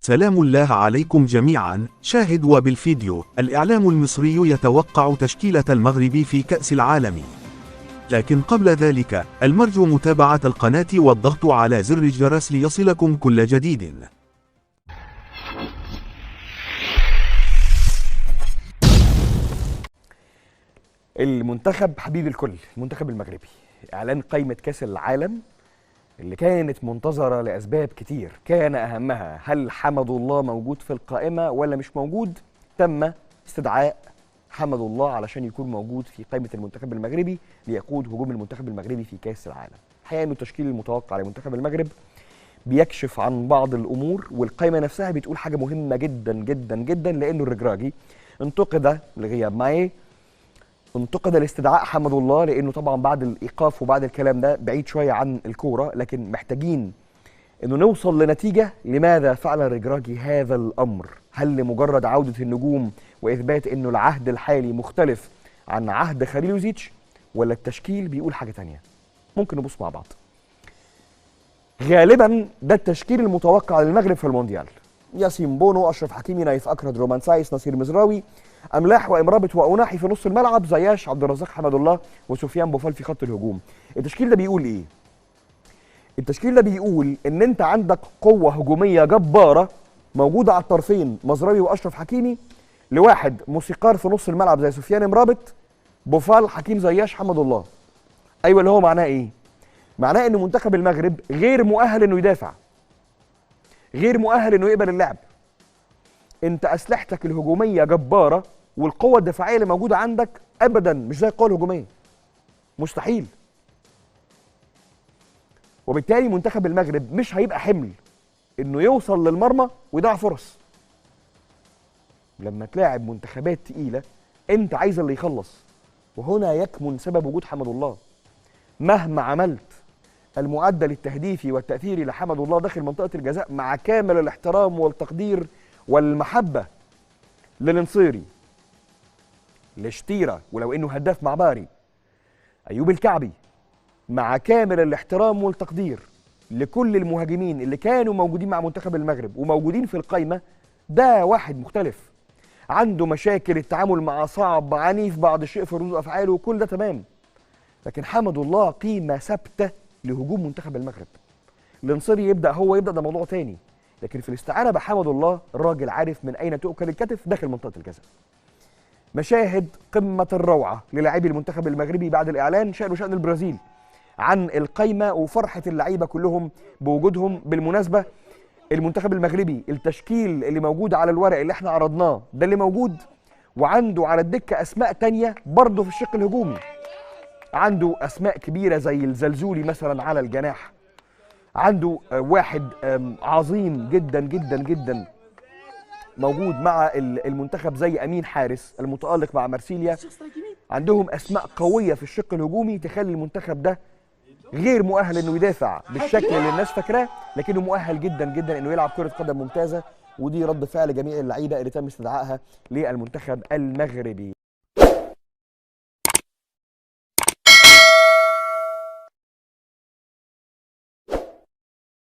سلام الله عليكم جميعا. شاهد وبالفيديو. الإعلام المصري يتوقع تشكيلة المغرب في كأس العالم، لكن قبل ذلك المرجو متابعة القناة والضغط على زر الجرس ليصلكم كل جديد. المنتخب حبيب الكل، المنتخب المغربي، إعلان قائمة كأس العالم اللي كانت منتظرة لأسباب كتير، كان أهمها هل حمد الله موجود في القائمة ولا مش موجود؟ تم استدعاء حمد الله علشان يكون موجود في قائمة المنتخب المغربي ليقود هجوم المنتخب المغربي في كأس العالم. الحقيقة إنه التشكيل المتوقع لمنتخب المغرب بيكشف عن بعض الأمور، والقائمة نفسها بتقول حاجة مهمة جدا جدا جدا، لأنه الركراكي انتقد لغياب ماي، انتقد لاستدعاء حمد الله، لانه طبعا بعد الايقاف وبعد الكلام ده بعيد شويه عن الكوره، لكن محتاجين انه نوصل لنتيجه. لماذا فعل الركراكي هذا الامر؟ هل لمجرد عوده النجوم واثبات انه العهد الحالي مختلف عن عهد خليلوزيتش، ولا التشكيل بيقول حاجه ثانيه؟ ممكن نبص مع بعض. غالبا ده التشكيل المتوقع للمغرب في المونديال: ياسين بونو، اشرف حكيمي، نايف اكرد، رومان سايس، نصير مزراوي، املاح وامرابط واوناحي في نص الملعب، زياش، عبد الرزاق حمد الله، وسفيان بوفال في خط الهجوم. التشكيل ده بيقول ايه؟ التشكيل ده بيقول ان انت عندك قوه هجوميه جباره موجوده على الطرفين، مزراوي واشرف حكيمي، لواحد موسيقار في نص الملعب زي سفيان امرابط، بوفال، حكيم زياش، حمد الله. ايوه، اللي هو معناه ايه؟ معناه ان منتخب المغرب غير مؤهل انه يدافع، غير مؤهل انه يقبل اللعب. انت اسلحتك الهجوميه جباره، والقوه الدفاعيه اللي موجوده عندك ابدا مش زي القوه الهجوميه، مستحيل. وبالتالي منتخب المغرب مش هيبقى حمل انه يوصل للمرمى ويضيع فرص. لما تلاعب منتخبات تقيله انت عايز اللي يخلص، وهنا يكمن سبب وجود حمد الله. مهما عملت المعدل التهديفي والتاثيري لحمد الله داخل منطقه الجزاء، مع كامل الاحترام والتقدير والمحبه للنصيري، لشتيرة، ولو انه هداف مع باري، ايوب الكعبي، مع كامل الاحترام والتقدير لكل المهاجمين اللي كانوا موجودين مع منتخب المغرب وموجودين في القايمه، ده واحد مختلف، عنده مشاكل، التعامل معاه صعب، عنيف بعض الشيء في ردود افعاله، وكل ده تمام. لكن حمد الله قيمه ثابته لهجوم منتخب المغرب. النصيري يبدا ده موضوع تاني، لكن في الاستعانه بحمد الله الراجل عارف من اين تؤكل الكتف داخل منطقه الجزاء. مشاهد قمة الروعة للاعبي المنتخب المغربي بعد الإعلان، شأن البرازيل عن القايمة وفرحة اللعيبة كلهم بوجودهم. بالمناسبة المنتخب المغربي التشكيل اللي موجود على الورق اللي احنا عرضناه ده اللي موجود، وعنده على الدكة أسماء تانية برضه في الشق الهجومي. عنده أسماء كبيرة زي الزلزولي مثلا على الجناح، عنده واحد عظيم جدا جدا جدا موجود مع المنتخب زي امين حارس المتالق مع مارسيليا. عندهم اسماء قويه في الشق الهجومي تخلي المنتخب ده غير مؤهل انه يدافع بالشكل اللي الناس فاكراه، لكنه مؤهل جدا جدا انه يلعب كره قدم ممتازه. ودي رد فعل جميع اللعيبه اللي تم استدعائها للمنتخب المغربي.